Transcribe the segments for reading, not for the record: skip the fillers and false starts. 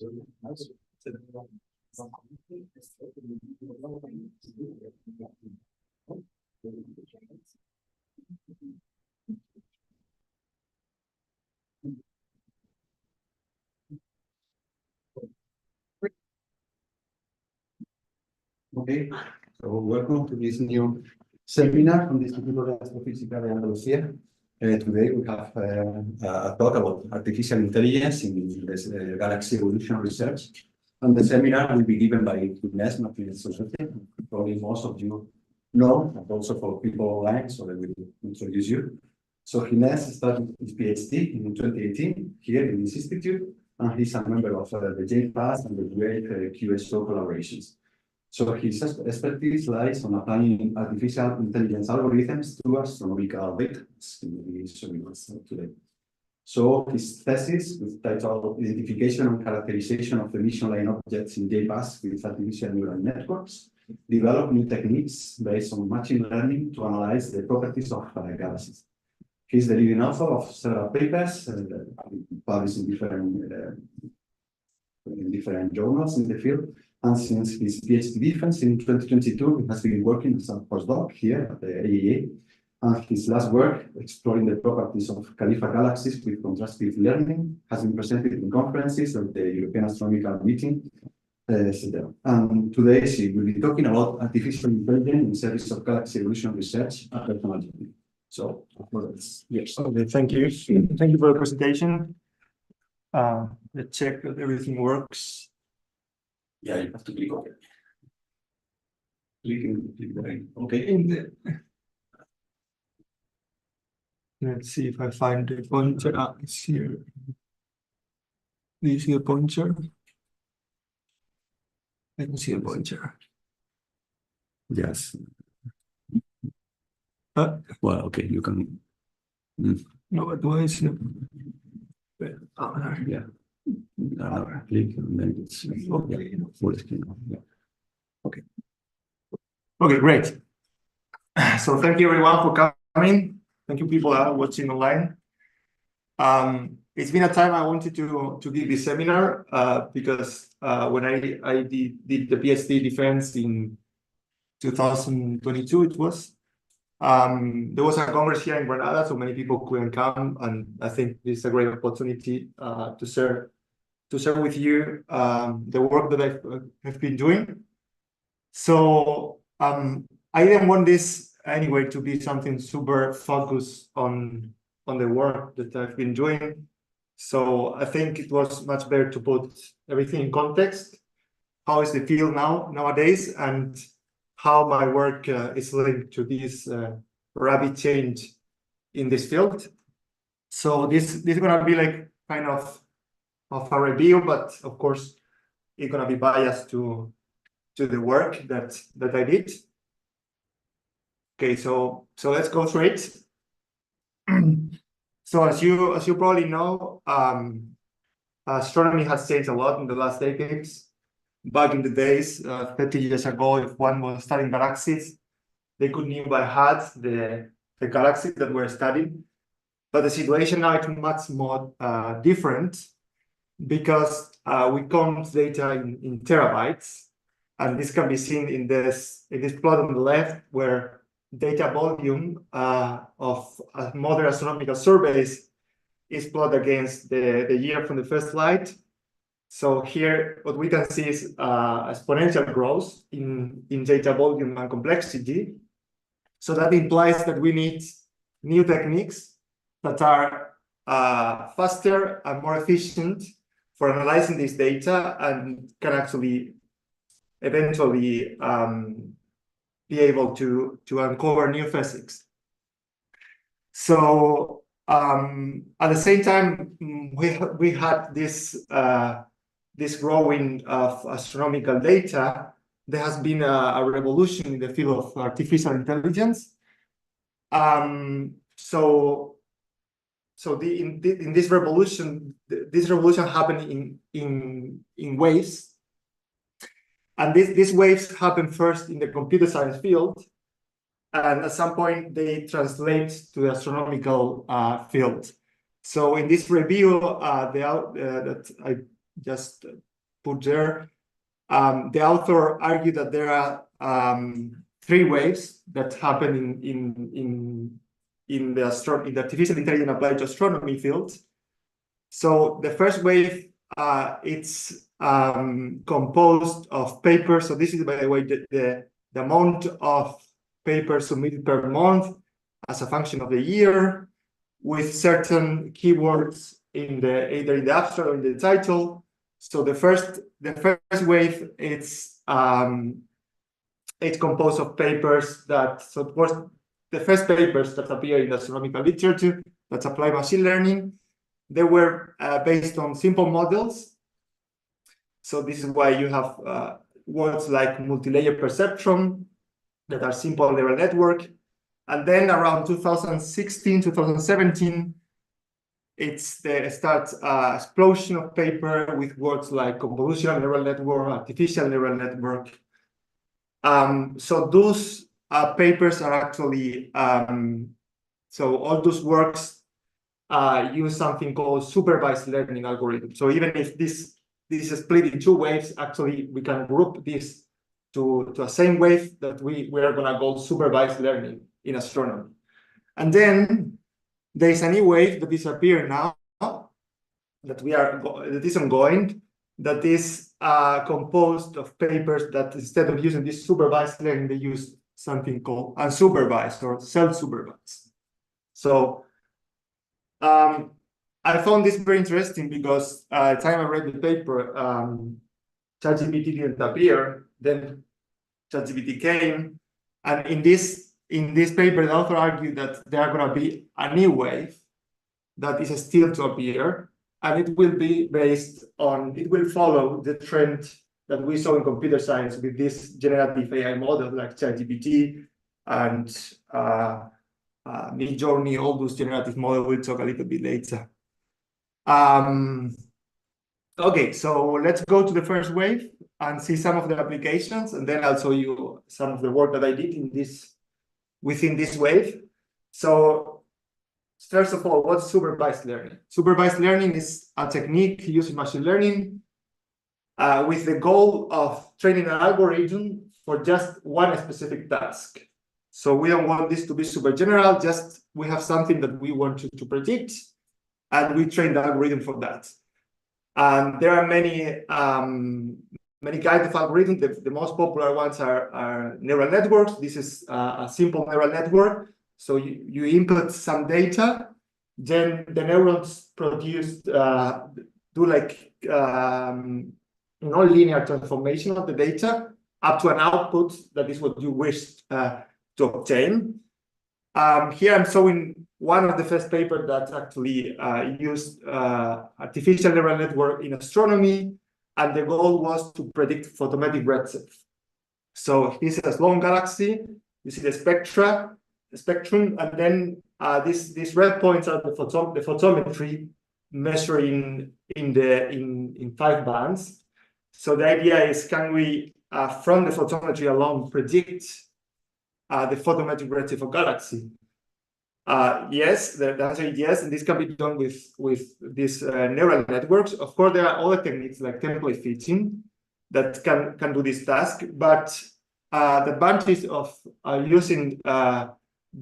Okay, so welcome to this new seminar from the Instituto de Astrofísica de Andalucía. Today we have a talk about artificial intelligence in this galaxy evolution research. And the seminar will be given by Inés Martinez Society. Probably most of you know, and also for people online, so I will introduce you. So Inés started his PhD in 2018 here in this institute, and he's a member of the JPAS and the great QSO collaborations. So his expertise lies on applying artificial intelligence algorithms to astronomical data today. So his thesis, with title Identification and Characterization of Emission line objects in JPAS with artificial neural networks, develop new techniques based on machine learning to analyze the properties of galaxies. He's the leading author of several papers published in different journals in the field. And since his PhD defense in 2022, he has been working as a postdoc here at the AEA. And his last work, exploring the properties of Khalifa galaxies with contrastive learning, has been presented in conferences at the European Astronomical Meeting, etc. And today she will be talking about artificial intelligence in service of galaxy evolution research and technology. So, yes. Okay, thank you. Thank you for the presentation. Let's check that everything works. Yeah, you have to click OK. Click there. Okay. Let's see if I find the pointer. It's here. Do you see a pointer? I don't see a pointer. Yes. Well, okay, you can. No, but why is it? Yeah. Click and then it's okay. Full screen. Yeah. Okay. Okay, great. So thank you everyone for coming. Thank you people watching online. It's been a time I wanted to give this seminar because when I did the PhD defense in 2022, it was there was a congress here in Granada, so many people couldn't come, and I think this is a great opportunity to share with you the work that I've been doing. So I didn't want this anyway to be something super focused on the work that I've been doing. So I think it was much better to put everything in context. How is the field nowadays, and how my work is linked to this rapid change in this field. So this is gonna be like kind of a review, but of course it's gonna be biased to the work that I did. Okay, so let's go through it. So as you probably know, astronomy has changed a lot in the last decades. Back in the days, 30 years ago, if one was studying galaxies, they could knew by heart the galaxies that were studying. But the situation now is much more different, because we count data in terabytes, and this can be seen in this plot on the left, where data volume of modern astronomical surveys is plotted against the year from the first slide. So here, what we can see is exponential growth in data volume and complexity. So that implies that we need new techniques that are faster and more efficient for analyzing this data, and can actually eventually be able to uncover new physics. So at the same time, we had this growing of astronomical data. There has been a revolution in the field of artificial intelligence. So in this revolution happened in waves, and these waves happen first in the computer science field, and at some point they translate to the astronomical field. So in this review that I just put there. The author argued that there are 3 waves that happen in the artificial intelligence applied to astronomy field. So the first wave, it's composed of papers. So this is, by the way, the amount of papers submitted per month as a function of the year, with certain keywords in either in the abstract or in the title. So the first wave, it's composed of papers that, so of course, the first papers that appear in the astronomical literature that apply machine learning, they were based on simple models. So this is why you have words like multilayer perceptron that are simple neural network. And then around 2016, 2017, starts explosion of paper with words like convolutional neural network, artificial neural network. So those papers are actually, so all those works use something called supervised learning algorithm. So even if this is split in 2 waves, actually we can group this to a same wave that we are gonna call supervised learning in astronomy. And then there is a new wave that is appearing now that is ongoing, that is composed of papers that instead of using this supervised learning, they use something called unsupervised or self-supervised. So I found this very interesting because at the time I read the paper, ChatGPT didn't appear, then ChatGPT came, and in this paper, the author argued that there are going to be a new wave that is still to appear, and it will be based on, it will follow the trend that we saw in computer science with this generative AI model like ChatGPT and Midjourney, all those generative models. We'll talk a little bit later. Okay, so let's go to the first wave and see some of the applications, and then I'll show you some of the work that I did within this wave. So first of all, what's supervised learning? Supervised learning is a technique used in machine learning with the goal of training an algorithm for just one specific task. So we don't want this to be super general, just we have something that we want to predict, and we train the algorithm for that. There are many kinds of algorithms. The most popular ones are neural networks. This is a simple neural network. So you input some data, then the neurons produce, do like non-linear transformation of the data up to an output that is what you wish to obtain. Here I'm showing one of the first papers that actually used artificial neural network in astronomy, and the goal was to predict photometric redshift. So this is a long galaxy. You see the spectrum, and then these red points are the photometry measuring in 5 bands. So the idea is, can we from the photometry alone predict the photometric redshift of galaxy? Yes, the answer is yes, and this can be done with these neural networks. Of course, there are other techniques like template fitting that can do this task, but the advantage of using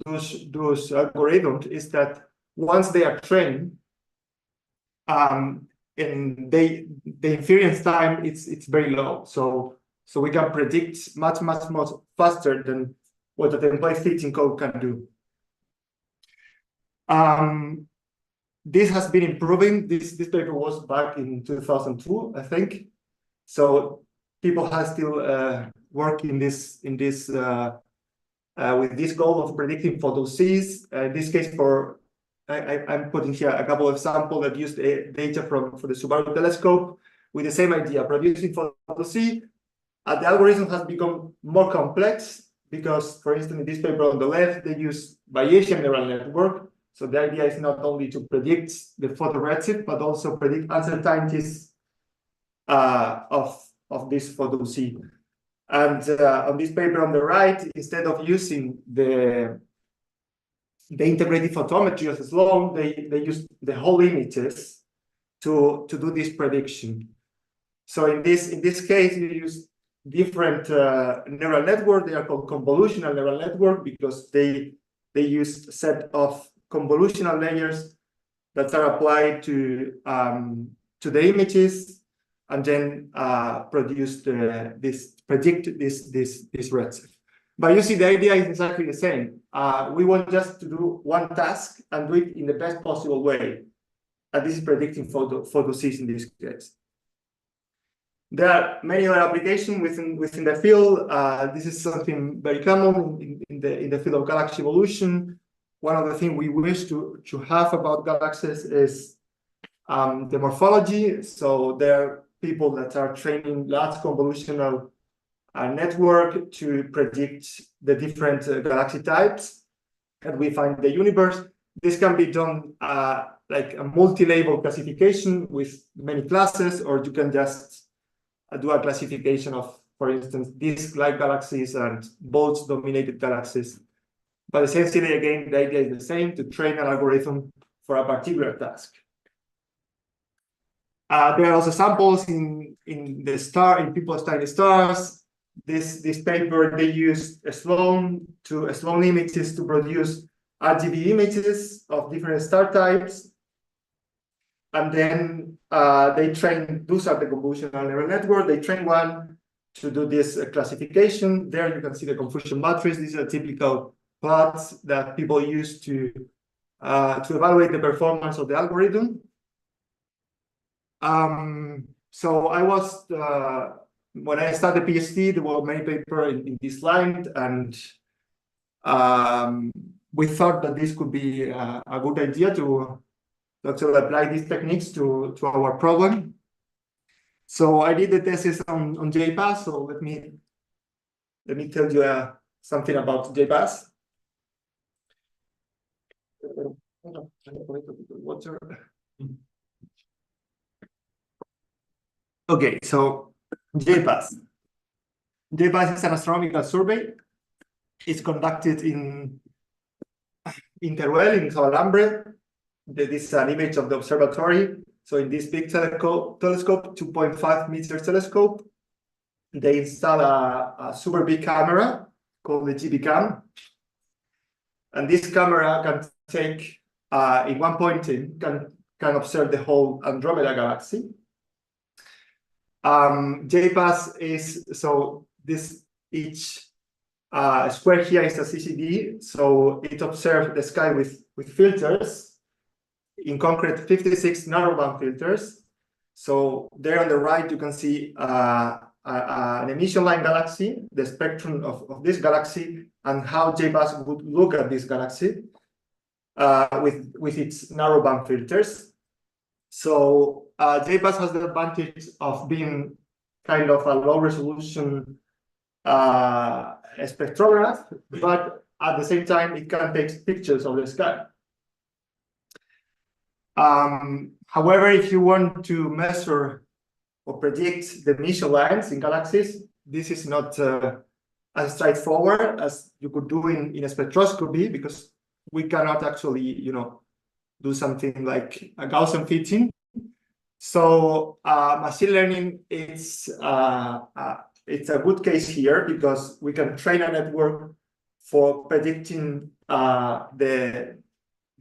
those algorithms is that once they are trained, and the inference time it's very low, so we can predict much more faster than what the template fitting code can do. This has been improving. This paper was back in 2002, I think. So people have still work in this with this goal of predicting photosys. In this case, I'm putting here a couple of samples that use data for the Subaru telescope with the same idea, producing photosy. The algorithm has become more complex because, for instance, in this paper on the left, they use Bayesian neural network. So the idea is not only to predict the photo redshift, but also predict uncertainties of this photosy. And on this paper on the right, instead of using the integrated photometry as Sloan, they use the whole images to do this prediction. So in this case, you use different neural network. They are called convolutional neural network because they use a set of convolutional layers that are applied to the images, and then predict this redshift. But you see, the idea is exactly the same. We want just to do one task and do it in the best possible way. And this is predicting photosys in this case. There are many other applications within the field. This is something very common in the field of galaxy evolution. One of the things we wish to have about galaxies is the morphology. So there are people that are training large convolutional network to predict the different galaxy types that we find in the universe. This can be done like a multi-label classification with many classes, or you can just do a classification of, for instance, disk-like galaxies and bolts-dominated galaxies. But essentially, again, the idea is the same: to train an algorithm for a particular task. There are also samples in people studying stars. This paper, they used Sloan images to produce RGB images of different star types. And then they train, those are the convolutional neural network. They train one to do this classification. There you can see the confusion matrix. These are typical plots that people use to evaluate the performance of the algorithm. So I was, when I started PhD, there were many papers in this line, and we thought that this could be a good idea to actually apply these techniques to our problem. So I did the thesis on JPass. So let me tell you something about JPass. Okay, so JPass. JPass is an astronomical survey. It's conducted in Teruel, in Cabalambre. This is an image of the observatory. So in this big telescope, 2.5 meters telescope, they install a super big camera called the GBCam. And this camera can take, in one point, can observe the whole Andromeda galaxy. JPass is, so each square here is a CCD, so it observes the sky with filters. In concrete, 56 narrowband filters. So there on the right, you can see an emission line galaxy, the spectrum of this galaxy, and how JPass would look at this galaxy with its narrowband filters. So JPass has the advantage of being kind of a low resolution spectrograph, but at the same time, it can take pictures of the sky. However, if you want to measure or predict the emission lines in galaxies, this is not as straightforward as you could do in a spectroscopy, because we cannot actually, do something like a Gaussian fitting. So machine learning it's a good case here, because we can train a network for predicting the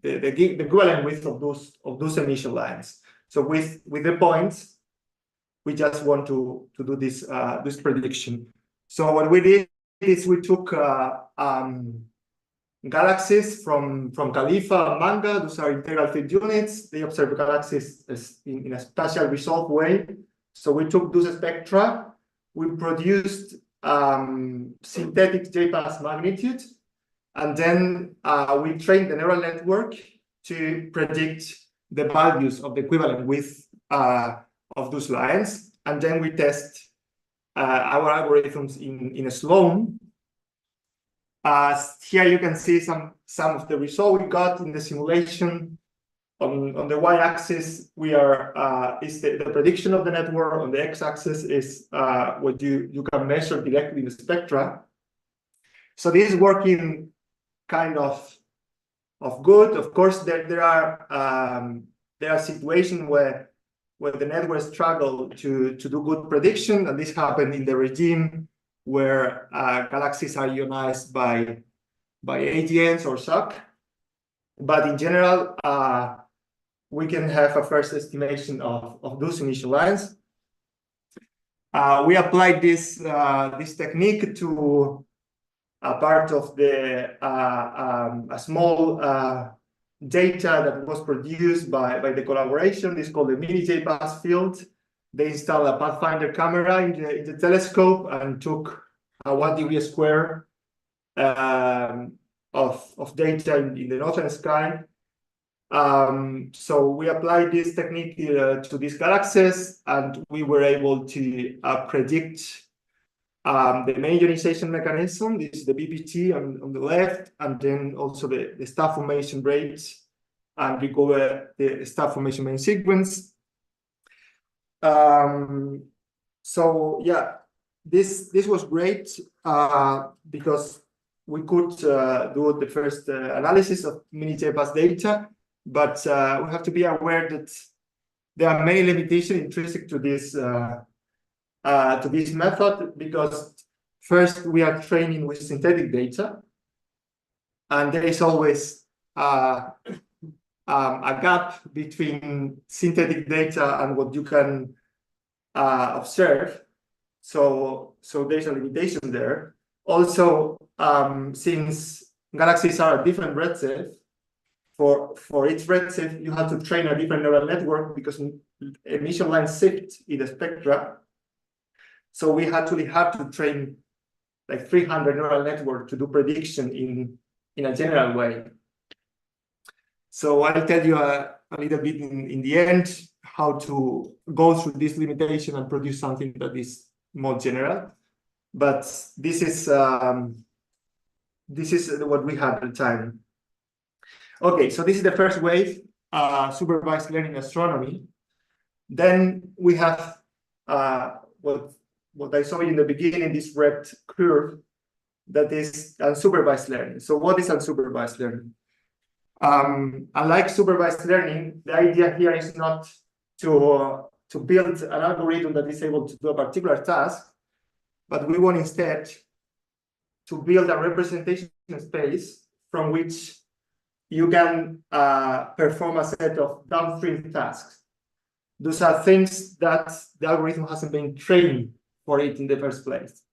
equivalent width of those emission lines. So with the points, we just want to do this prediction. So what we did is we took galaxies from Khalifa and Manga. Those are integral field units. They observe galaxies in a spatial resolved way. So we took those spectra. We produced synthetic JPass magnitude. And then we trained the neural network to predict the values of the equivalent width of those lines. And then we test our algorithms in Sloan. Here you can see some of the results we got in the simulation. On the y-axis, is the prediction of the network. On the x-axis is what you can measure directly in the spectra. So this is working kind of good. Of course, there are situations where when the network struggled to do good prediction, and this happened in the regime where galaxies are ionized by AGNs or SOC. But in general, we can have a first estimation of those emission lines. We applied this technique to a part of the a small data that was produced by the collaboration. This is called the mini JPass field. They installed a Pathfinder camera in the telescope and took a 1 degree square of data in the northern sky. So we applied this technique to these galaxies, and we were able to predict the main ionization mechanism. This is the BPT on the left, and then also the star formation rates, and we cover the star formation main sequence. So yeah, this was great because we could do the first analysis of mini JPass data, but we have to be aware that there are many limitations intrinsic to this method, because first we are training with synthetic data, and there is always a gap between synthetic data and what you can observe. So there's a limitation there. Also, since galaxies are a different redshift, for each redshift, you have to train a different neural network because emission lines shift in the spectra. So we actually had to train like 300 neural networks to do prediction in a general way. So I'll tell you a little bit in the end how to go through this limitation and produce something that is more general. But this is what we had at the time. Okay, so this is the first wave, supervised learning astronomy. Then we have what I saw in the beginning, this red curve, that is unsupervised learning. So what is unsupervised learning? Unlike supervised learning, the idea here is not to build an algorithm that is able to do a particular task, but we want instead to build a representation space from which you can perform a set of downstream tasks. Those are things that the algorithm hasn't been trained for it in the first place.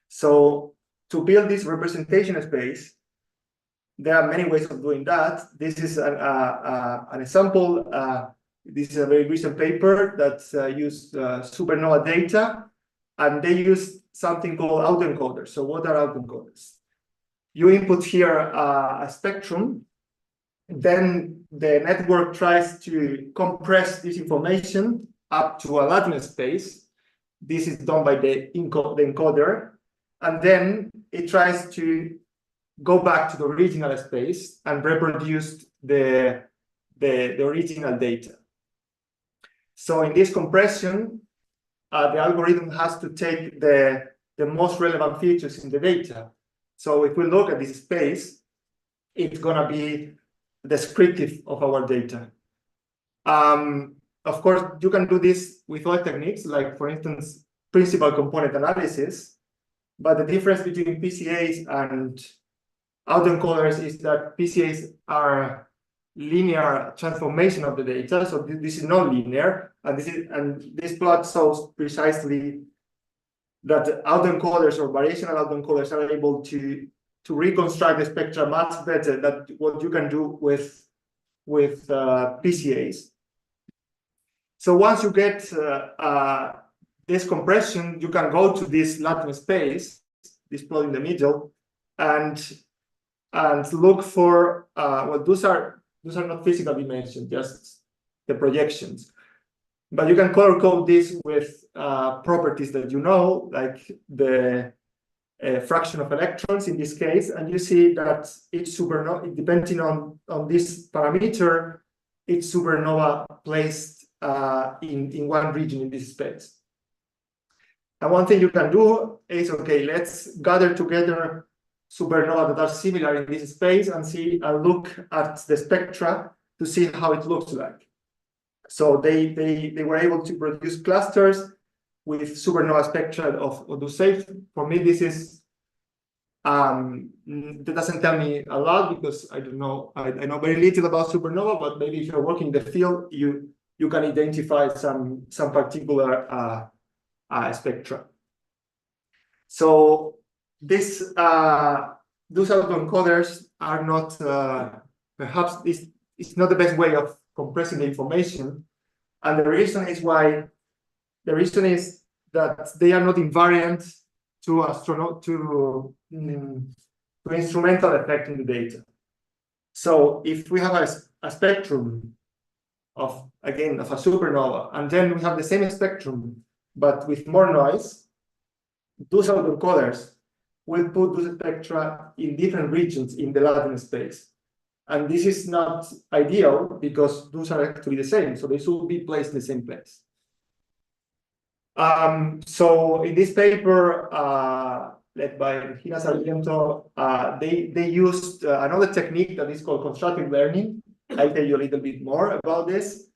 So to build this representation space, there are many ways of doing that. This is an example. This is a very recent paper that used supernova data, and they used something called autoencoders. So what are autoencoders? You input here a spectrum, then the network tries to compress this information up to a Latin space. This is done by the encoder, and then it tries to go back to the original space and reproduce the original data. So in this compression, the algorithm has to take the most relevant features in the data. So if we look at this space, it's going to be descriptive of our data. Of course, you can do this with all techniques, like, for instance, principal component analysis. But the difference between PCAs and autoencoders is that PCAs are linear transformation of the data. So this is not linear. And this plot shows precisely that autoencoders or variational autoencoders are able to reconstruct the spectra much better than what you can do with PCAs. So once you get this compression, you can go to this Latin space, this plot in the middle, and look for well, those are not physical dimensions, just the projections. But you can color code this with properties that you know, like the fraction of electrons in this case, and you see that each supernova, depending on this parameter, each supernova placed in one region in this space. And one thing you can do is, okay, let's gather together supernova that are similar in this space and look at the spectra to see how it looks like. So they were able to produce clusters with supernova spectra of those shapes. For me, this is that doesn't tell me a lot because I don't know. I know very little about supernova, but maybe if you're working in the field, you can identify some particular spectra. So this those autoencoders are not perhaps it's not the best way of compressing the information, and the reason is that they are not invariant to instrumental effect in the data. So if we have a spectrum of a supernova, and then we have the same spectrum but with more noise, those autoencoders will put those spectra in different regions in the latent space. And this is not ideal because those are actually the same, so they should be placed in the same place. So in this paper, led by Regina Sarmiento, they used another technique that is called constructive learning. I'll tell you a little bit more about this.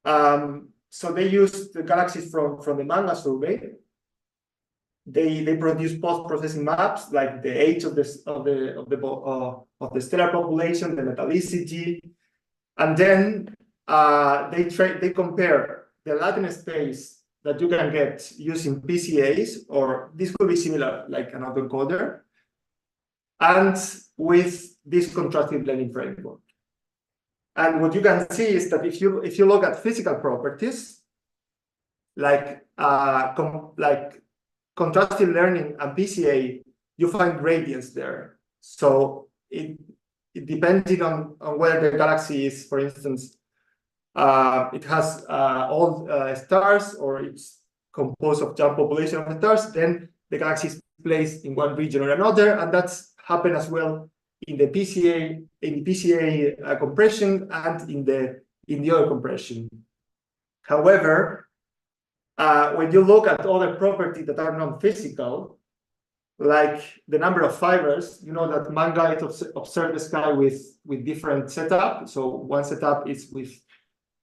So they used the galaxies from the MANGA survey. They produce post-processing maps like the age of the stellar population, the metallicity, and then they compare the latent space that you can get using PCAs, or this could be similar like an autoencoder, and with this contrastive learning framework. And what you can see is that if you look at physical properties like contrastive learning and PCA, you find gradients there. So it depending on where the galaxy is, for instance, it has all stars, or it's composed of giant population of stars, then the galaxy is placed in one region or another, and that's happened as well in the PCA compression and in the other compression. However, when you look at other properties that are non-physical, like the number of fibers, you know that MANGA observed the sky with different setup. So one setup is with,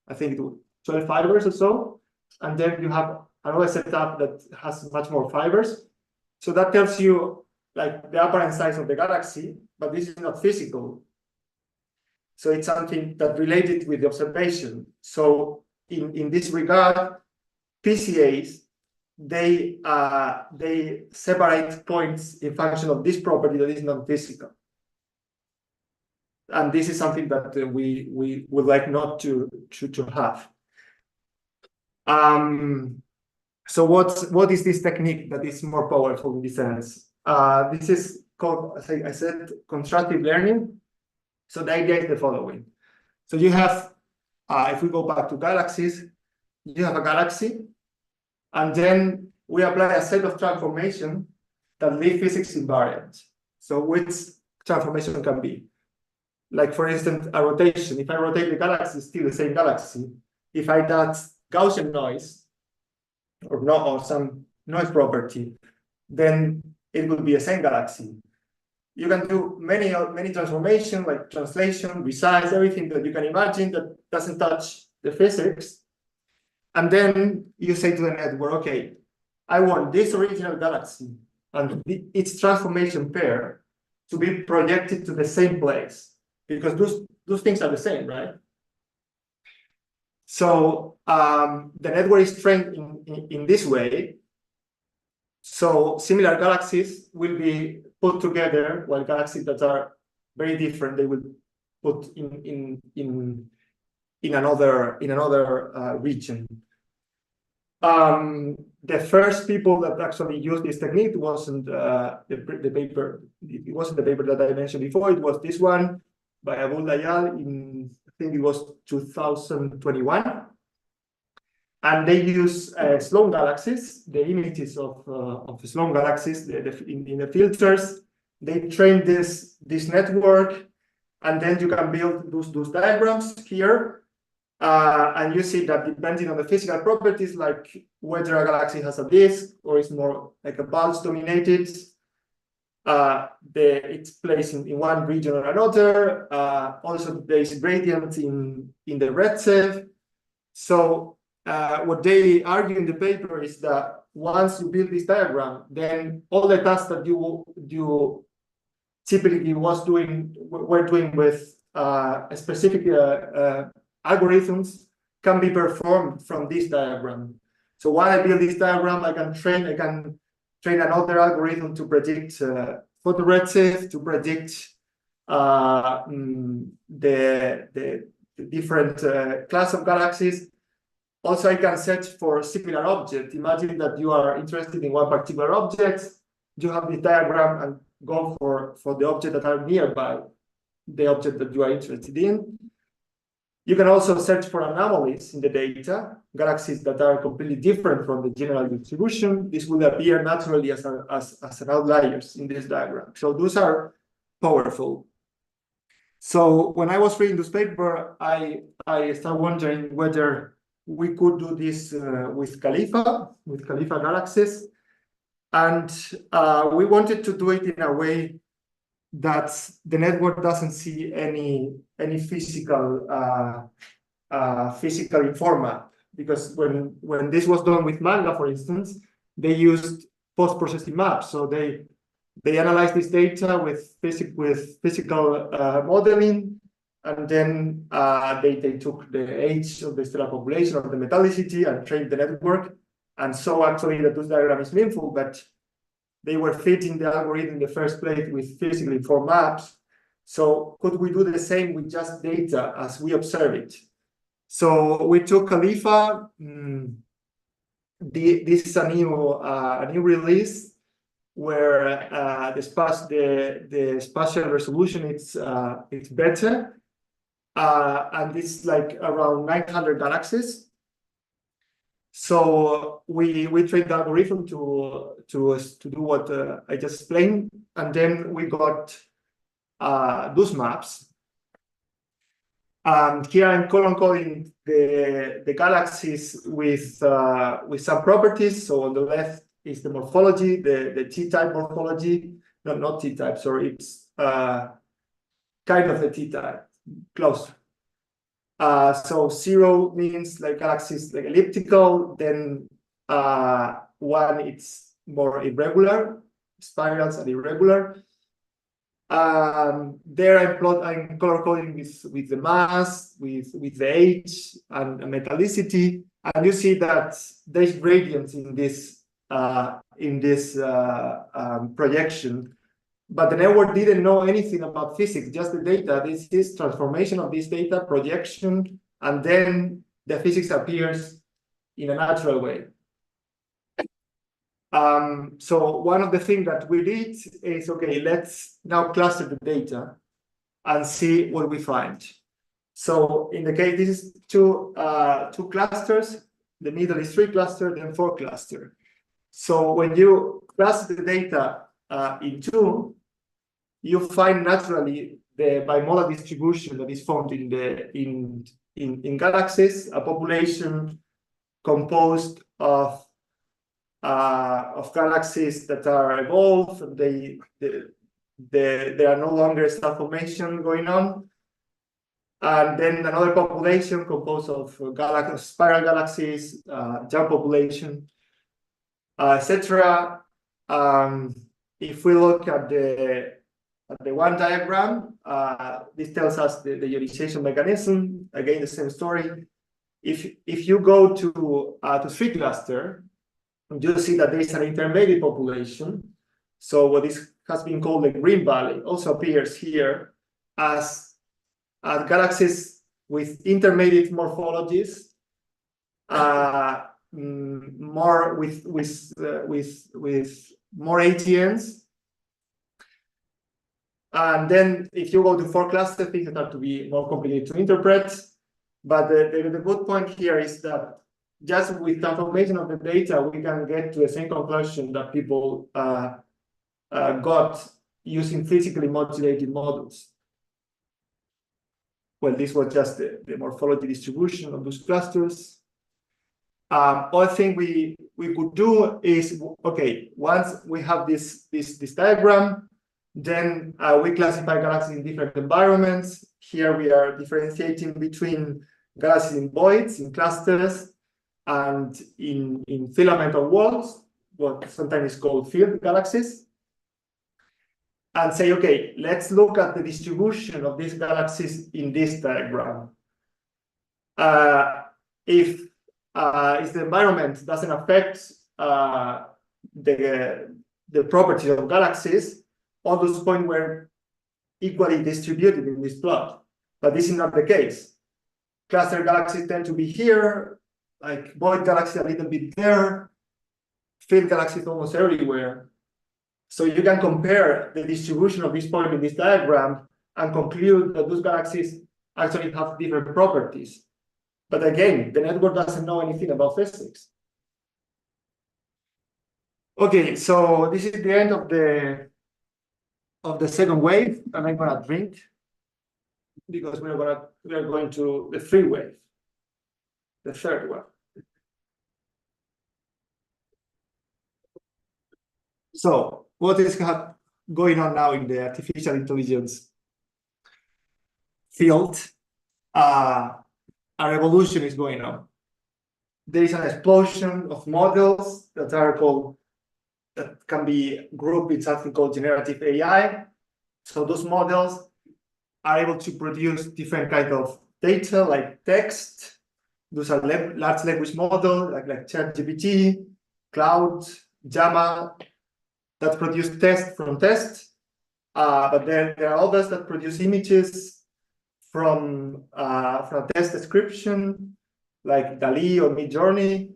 I think, 12 fibers or so, and then you have another setup that has much more fibers. So that tells you like the apparent size of the galaxy, but this is not physical. So it's something that related with the observation. So in this regard, PCAs, they separate points in function of this property that is non-physical. And this is something that we would like not to have. So what is this technique that is more powerful in this sense? This is called, as I said, constructive learning. So the idea is the following. So you have, if we go back to galaxies, you have a galaxy, and then we apply a set of transformation that leave physics invariant. So which transformation can be? Like, for instance, a rotation. If I rotate the galaxy, it's still the same galaxy. If I add Gaussian noise or some noise property, then it will be the same galaxy. You can do many transformations, like translation, resize, everything that you can imagine that doesn't touch the physics. And then you say to the network, okay, I want this original galaxy and its transformation pair to be projected to the same place, because those things are the same, right? So the network is trained in this way. So similar galaxies will be put together, while galaxies that are very different, they will put in another region. The first people that actually used this technique wasn't the paper. It wasn't the paper that I mentioned before. It was this one by Abu Layal in, I think it was 2021. And they use Sloan galaxies, the images of Sloan galaxies in the filters. They train this network, and then you can build those diagrams here. And you see that depending on the physical properties, like whether a galaxy has a disk or is more like a bulge dominated, it's placed in one region or another. Also, there is gradient in the redshift. So what they argue in the paper is that once you build this diagram, then all the tasks that you typically were doing with specific algorithms can be performed from this diagram. So while I build this diagram, I can train another algorithm to predict photo redshift, to predict the different class of galaxies. Also, I can search for similar objects. Imagine that you are interested in one particular object, you have this diagram and go for the objects that are nearby the object that you are interested in. You can also search for anomalies in the data, galaxies that are completely different from the general distribution. This will appear naturally as an outliers in this diagram. So those are powerful. So when I was reading this paper, I started wondering whether we could do this with Khalifa galaxies. And we wanted to do it in a way that the network doesn't see any physical informant, because when this was done with manga, for instance, they used post-processing maps. So they analyzed this data with physical modeling, and then they took the age of the stellar population or the metallicity and trained the network. And so actually the DESI diagram is meaningful, but they were fitting the algorithm in the first place with physically informed maps. So could we do the same with just data as we observe it? So we took Khalifa. This is a new release where the spatial resolution it's better, and it's like around 900 galaxies. So we trained the algorithm to do what I just explained, and then we got those maps. And here I'm color coding the galaxies with some properties. So on the left is the morphology, the T-type morphology. No, not T-type. Sorry, it's kind of the T-type, close. So 0 means like galaxies like elliptical, then 1 it's more irregular, spirals are irregular. There I'm color coding with the mass, with the age and metallicity, and you see that there's gradients in this projection. But the network didn't know anything about physics, just the data. This is transformation of this data, projection, and then the physics appears in a natural way. So one of the things that we did is, okay, let's now cluster the data and see what we find. So in the case, this is two clusters. The middle is 3 cluster, then 4 cluster. So when you cluster the data in 2, you find naturally the bimodal distribution that is found in galaxies, a population composed of galaxies that are evolved. There are no longer star formation going on, and then another population composed of spiral galaxies, jump population, etc. If we look at the one diagram, this tells us the ionization mechanism. Again, the same story. If you go to 3 cluster, you see that there is an intermediate population. So what has been called the green valley also appears here as galaxies with intermediate morphologies, more with more ATNs. And then if you go to 4 cluster, things start to be more complicated to interpret. But the good point here is that just with transformation of the data, we can get to the same conclusion that people got using physically modulated models. Well, this was just the morphology distribution of those clusters. Other thing we could do is, okay, once we have this diagram, then we classify galaxies in different environments. Here we are differentiating between galaxies in voids, in clusters, and in filamental walls, what sometimes is called field galaxies, and say, okay, let's look at the distribution of these galaxies in this diagram. If the environment doesn't affect the properties of galaxies, all those points were equally distributed in this plot. But this is not the case. Cluster galaxies tend to be here, like void galaxies a little bit there, field galaxies almost everywhere. So you can compare the distribution of this point in this diagram and conclude that those galaxies actually have different properties. But again, the network doesn't know anything about physics. Okay, so this is the end of the second wave, and I'm gonna drink because we are going to the third wave, the third one. So what is going on now in the artificial intelligence field? A revolution is going on. There is an explosion of models that can be grouped with something called generative AI. So those models are able to produce different kinds of data, like text. Those are large language models, like ChatGPT, Cloud, Llama, that produce text from text. But then there are others that produce images from text description, like DALL-E or Midjourney.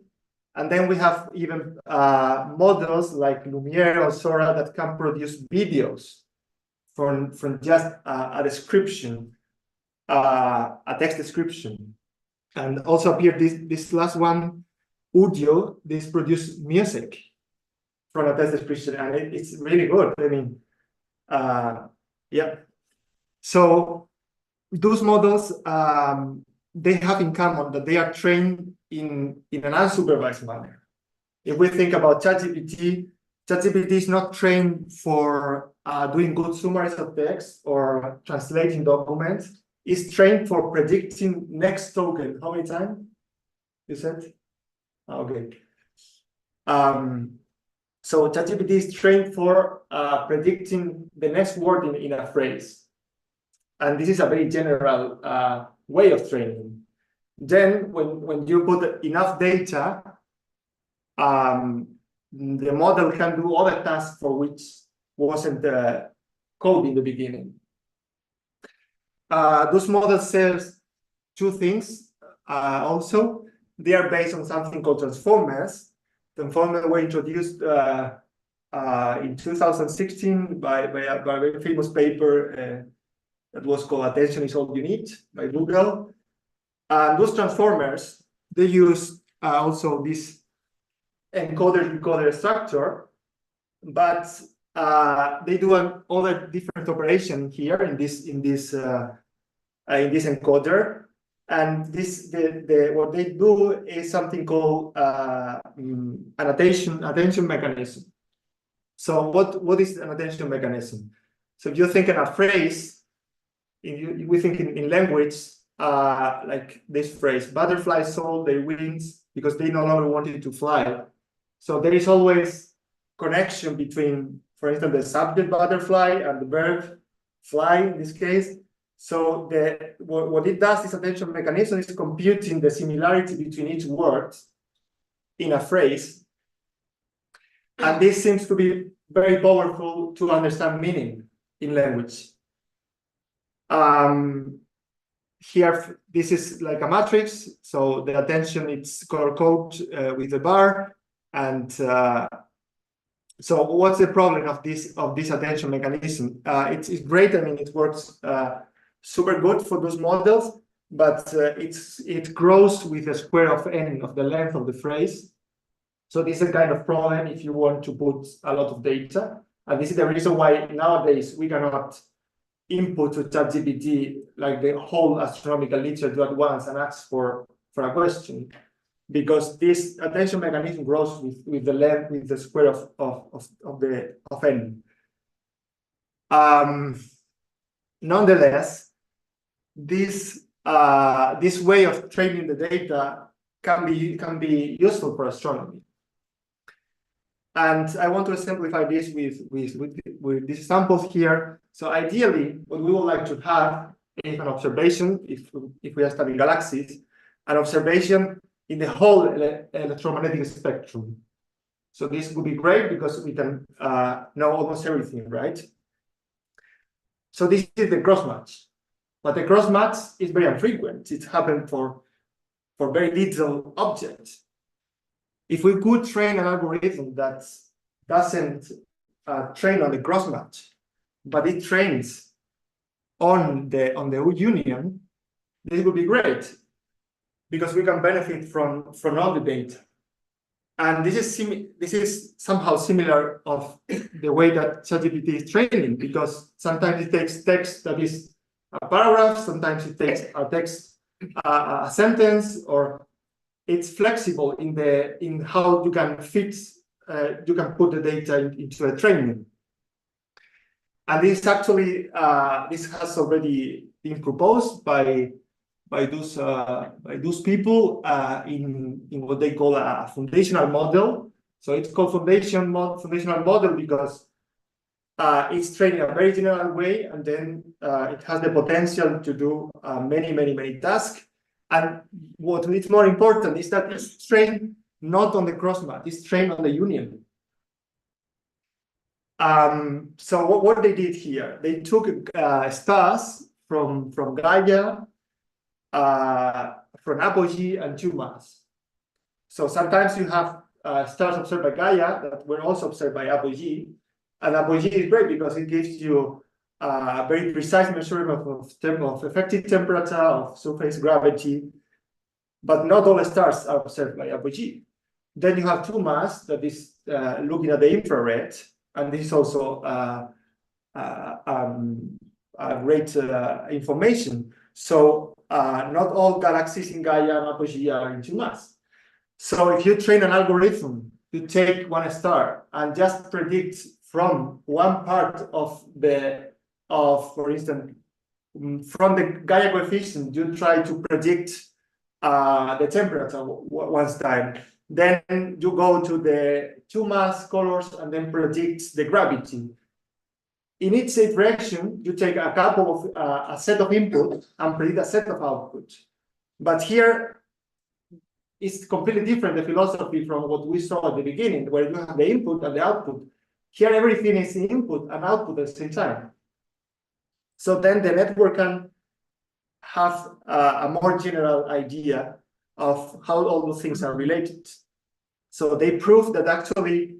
And then we have even models like Lumiere or Sora that can produce videos from just a description, a text description. And also appeared this last one, Udio, this produced music from a text description, and it's really good. I mean, yeah. So those models, they have in common that they are trained in an unsupervised manner. If we think about ChatGPT, ChatGPT is not trained for doing good summaries of text or translating documents. It's trained for predicting next token. How many times? You said? Okay. So ChatGPT is trained for predicting the next word in a phrase. And this is a very general way of training. Then when you put enough data, the model can do other tasks for which wasn't the code in the beginning. Those models serve two things also. They are based on something called transformers. Transformers were introduced in 2016 by a very famous paper that was called Attention is All You Need by Google. And those transformers, they use also this encoder-decoder structure, but they do another different operation here in this encoder. And what they do is something called an attention mechanism. So what is an attention mechanism? So if you think in a phrase, we think in language, like this phrase, butterflies sold their wings because they no longer wanted to fly. So there is always connection between, for instance, the subject butterfly and the verb fly in this case. So what it does, this attention mechanism, is computing the similarity between each word in a phrase. And this seems to be very powerful to understand meaning in language. Here, this is like a matrix. So the attention, it's color-coded with a bar. And so what's the problem of this attention mechanism? It's great. I mean, it works super good for those models, but it grows with the square of n of the length of the phrase. So this is a kind of problem if you want to put a lot of data. And this is the reason why nowadays we cannot input to ChatGPT like the whole astronomical literature at once and ask for a question, because this attention mechanism grows with the length, with the square of n. Nonetheless, this this way of training the data can be useful for astronomy. And I want to simplify this with these examples here. So ideally, what we would like to have is an observation, if we are studying galaxies, an observation in the whole electromagnetic spectrum. So this would be great because we can know almost everything, right? So this is the cross match. But the cross match is very infrequent. It happens for very little objects. If we could train an algorithm that doesn't train on the cross match, but it trains on the union, this would be great because we can benefit from all the data. And this is somehow similar of the way that ChatGPT is training, because sometimes it takes text that is a paragraph, sometimes it takes a text, a sentence, or it's flexible in how you can you can put the data into a training. And this actually this has already been proposed by those people in what they call a foundational model. So it's called foundational model because it's trained in a very general way, and then it has the potential to do many tasks. And what is more important is that it's trained not on the crossmatch, it's trained on the union. So what they did here, they took stars from Gaia, from apogee and 2 mass. So sometimes you have stars observed by Gaia that were also observed by apogee, and apogee is great because it gives you a very precise measurement of effective temperature, of surface gravity, but not all stars are observed by apogee. Then you have 2 mass that is looking at the infrared, and this is also great information. So not all galaxies in Gaia and apogee are in 2 mass. So if you train an algorithm to take one star and just predict from one part of for instance, from the Gaia coefficient, you try to predict the temperature one time. Then you go to the 2 mass colors and then predict the gravity. In each iteration, you take a couple of a set of input and predict a set of output. But here, it's completely different, the philosophy from what we saw at the beginning, where you have the input and the output. Here, everything is input and output at the same time. So then the network can have a more general idea of how all those things are related. So they prove that actually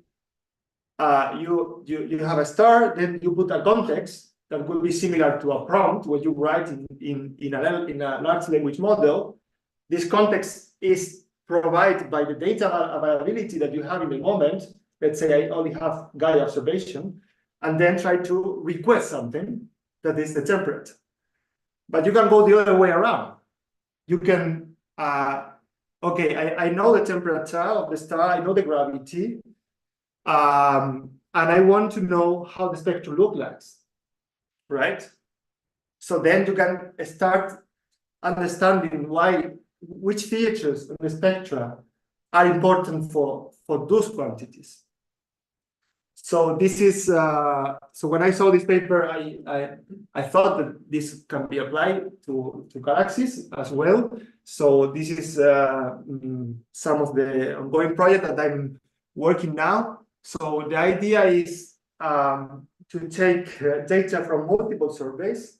you have a star, then you put a context that will be similar to a prompt, what you write in a large language model. This context is provided by the data availability that you have in the moment. Let's say I only have Gaia observation, and then try to request something that is the temperature. But you can go the other way around. You can, okay, I know the temperature of the star, I know the gravity, and I want to know how the spectrum looks like, right? So then you can start understanding which features of the spectra are important for those quantities. So this is so when I saw this paper, I thought that this can be applied to galaxies as well. So this is some of the ongoing project that I'm working now. So the idea is to take data from multiple surveys.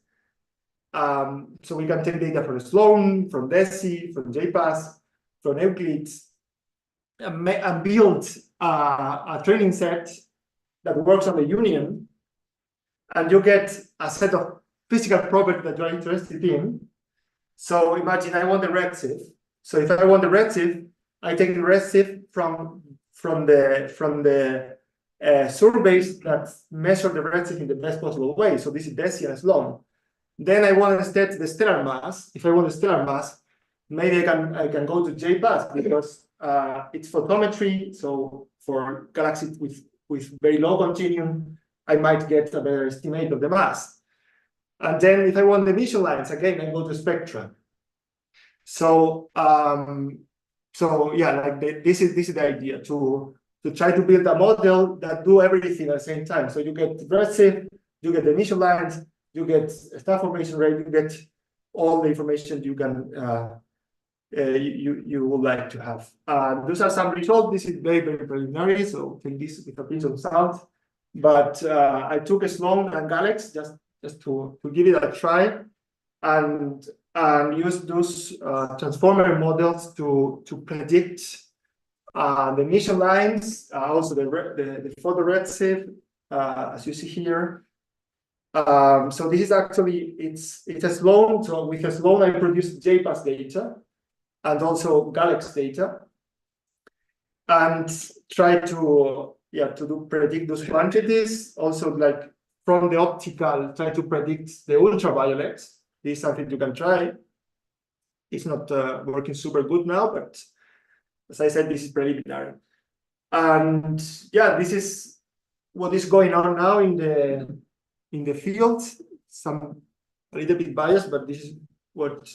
So we can take data from Sloan, from DESI, from JPAS, from Euclid, and build a training set that works on the union, and you get a set of physical properties that you're interested in. So imagine I want the redshift. So if I want the redshift, I take the redshift from the surveys that measure the redshift in the best possible way. So this is DESI and Sloan. Then I want to set the stellar mass. If I want the stellar mass, maybe I can go to JPAS because it's photometry. So for galaxies with very low continuum, I might get a better estimate of the mass. And then if I want the emission lines, again, I go to spectra. So yeah, like this is the idea to try to build a model that do everything at the same time. So you get redshift, you get the initial lines, you get star formation rate, you get all the information you can you would like to have. Those are some results. This is very preliminary, so take this with a pinch of salt. But I took a Sloan and Galaxy just to give it a try, and use those transformer models to predict the emission lines, also the photo redshift, as you see here. So this is actually it's a Sloan. So with a Sloan, I produced JPass data and also Galaxy data, and try to predict those quantities. Also, like from the optical, try to predict the ultraviolets. This is something you can try. It's not working super good now, but as I said, this is preliminary. And yeah, this is what is going on now in the field. A little bit biased, but this is what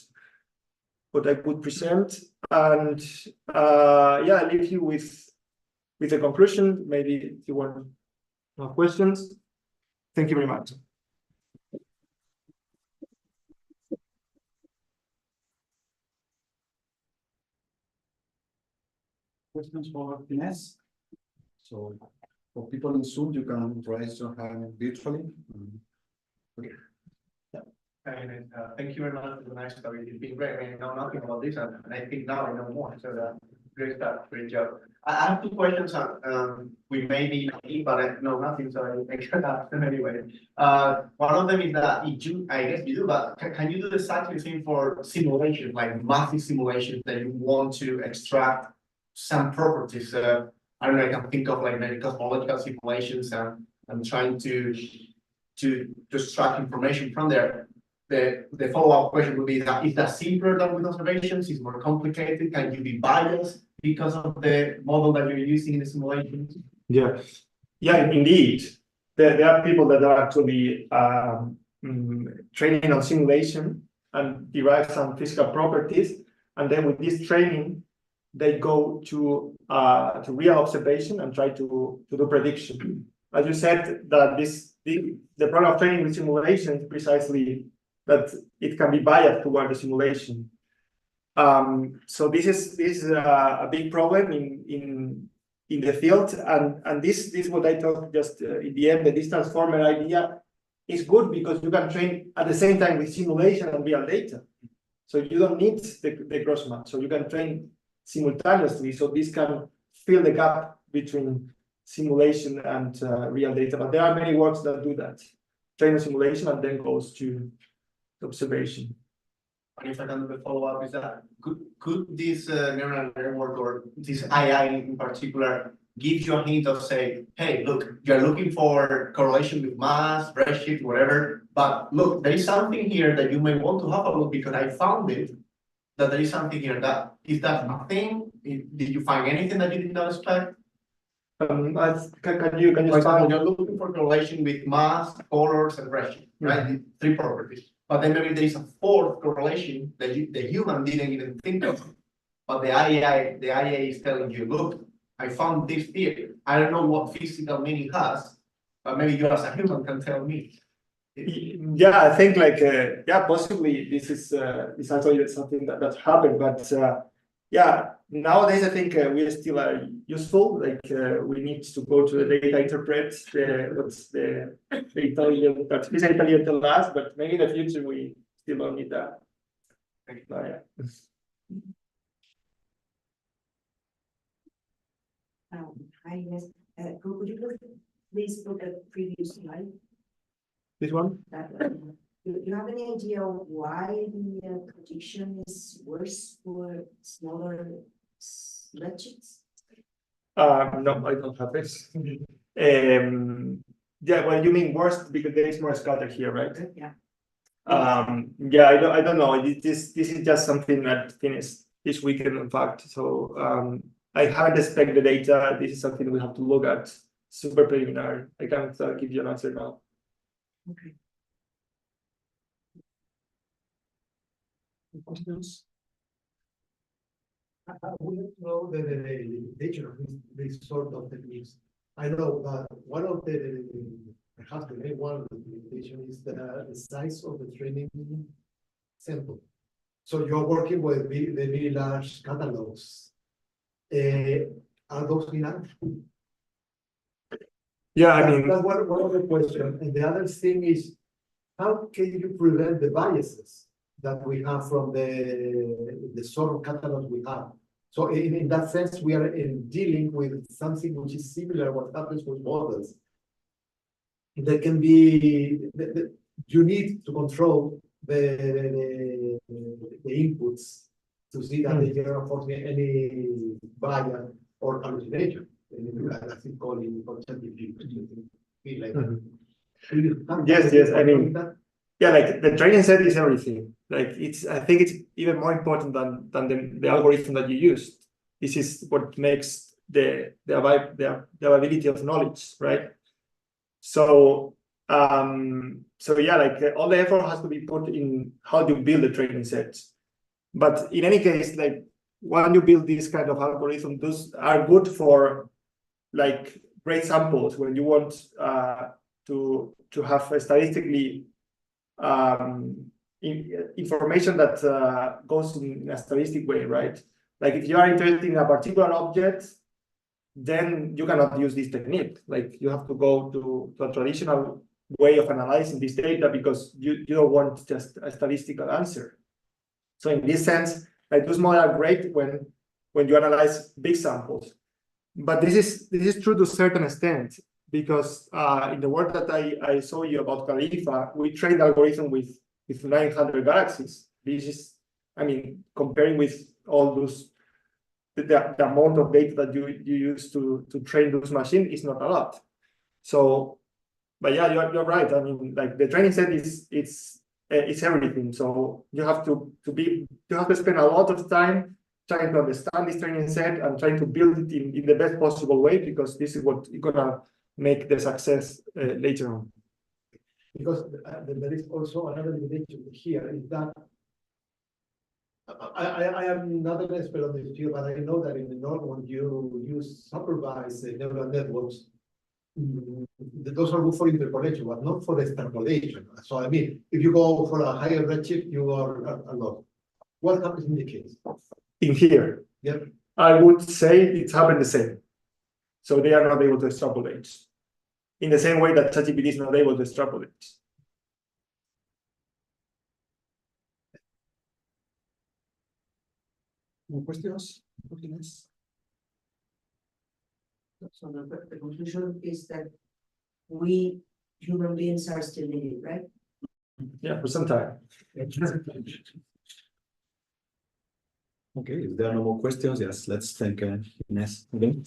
I could present. And yeah, I leave you with the conclusion. Maybe if you want more questions. Thank you very much. Questions for Ines? So for people in Zoom, you can raise your hand virtually. Okay. And thank you very much for the nice story. It's been great. I know nothing about this, and I think now I know more. So great start, great job. I have two questions. We may be naive, but I know nothing, so I can ask them anyway. One of them is that I guess you do, but can you do exactly the same for simulation, like massive simulations that you want to extract some properties? I don't know. I can think of like maybe cosmological simulations and trying to extract information from there. The follow-up question would be that is that simpler than with observations? Is more complicated? Can you be biased because of the model that you're using in the simulations? Yeah, indeed. There are people that are actually training on simulation and derive some physical properties, and then with this training, they go to real observation and try to do prediction. As you said, that the problem of training with simulation is precisely that it can be biased toward the simulation. So this is a big problem in the field, and this is what I talked just in the end. That this transformer idea is good because you can train at the same time with simulation and real data. So you don't need the cross match. So you can train simultaneously. So this can fill the gap between simulation and real data. But there are many works that do that. Train a simulation and then goes to observation. And if I can do the follow-up, is that could this neural network or this AI in particular give you a hint of say, hey, look, you're looking for correlation with mass, redshift, whatever, but look, there is something here that you may want to have a look because I found it, that there is something here. That is that nothing? Did you find anything that you did not expect? Can you For example, you're looking for correlation with mass, colors, and redshift, right? Mm-hmm. Three properties. But then maybe there is a fourth correlation that the human didn't even think of. But the IA is telling you, look, I found this here. I don't know what physical meaning has, but maybe you as a human can tell me. Yeah, I think like possibly this is actually something that happened, but yeah, nowadays I think we still are useful. Like we need to go to the data, interpret what's the intelligent artificial intelligence last, but maybe in the future we still don't need that. Yeah. Hi, yes. Could you please put a previous slide? This one? Do you have any idea why the prediction is worse for smaller redshifts? No, I don't have this. Yeah, well, you mean worse because there is more scatter here, right? Yeah. Yeah, I don't know. This is just something that finished this weekend, in fact. So I haven't expected the data. This is something we have to look at. Super preliminary. I can't give you an answer now. Okay. Questions? I would like to know the nature of this sort of techniques. I know that one of perhaps the main one of the limitation is the size of the training sample. So you're working with the very large catalogs. Are those enough? Yeah, I mean, That's one of the questions. And the other thing is, how can you prevent the biases that we have from the sort of catalogs we have? So in that sense, we are dealing with something which is similar to what happens with models. There can be, you need to control the inputs to see that they are not causing any bias or hallucination. As it called in ChatGPT. Like yes, I mean, yeah, like the training set is everything. Like I think it's even more important than the algorithm that you used. This is what makes the availability of knowledge, right? So yeah, like all the effort has to be put in how you build the training sets. But in any case, like when you build this kind of algorithm, those are good for like great samples when you want to have a statistically information that goes in a statistic way, right? Like if you are interested in a particular object, then you cannot use this technique. Like you have to go to a traditional way of analyzing this data because you don't want just a statistical answer. So in this sense, like those models are great when you analyze big samples. But this is true to a certain extent because in the work that I saw you about Khalifa, we trained the algorithm with 900 galaxies. This is, I mean, comparing with all those, the amount of data that you use to train those machines is not a lot. So, but yeah, you're right. I mean, like the training set it's everything. So you have to spend a lot of time trying to understand this training set and trying to build it in the best possible way, because this is what is gonna make the success later on. Because there is also another limitation here is that I am not an expert on this field, but I know that in the norm when you use supervised neural networks, those are good for interpolation, but not for extrapolation. So I mean, if you go for a higher redshift, you are a lot. What happens in the case? In here, Yep. I would say it's happened the same. So they are not able to extrapolate in the same way that ChatGPT is not able to extrapolate. More questions? So the conclusion is that we human beings are still needed, right? Yeah, for some time. Okay, if there are no more questions, yes, let's thank Ines again.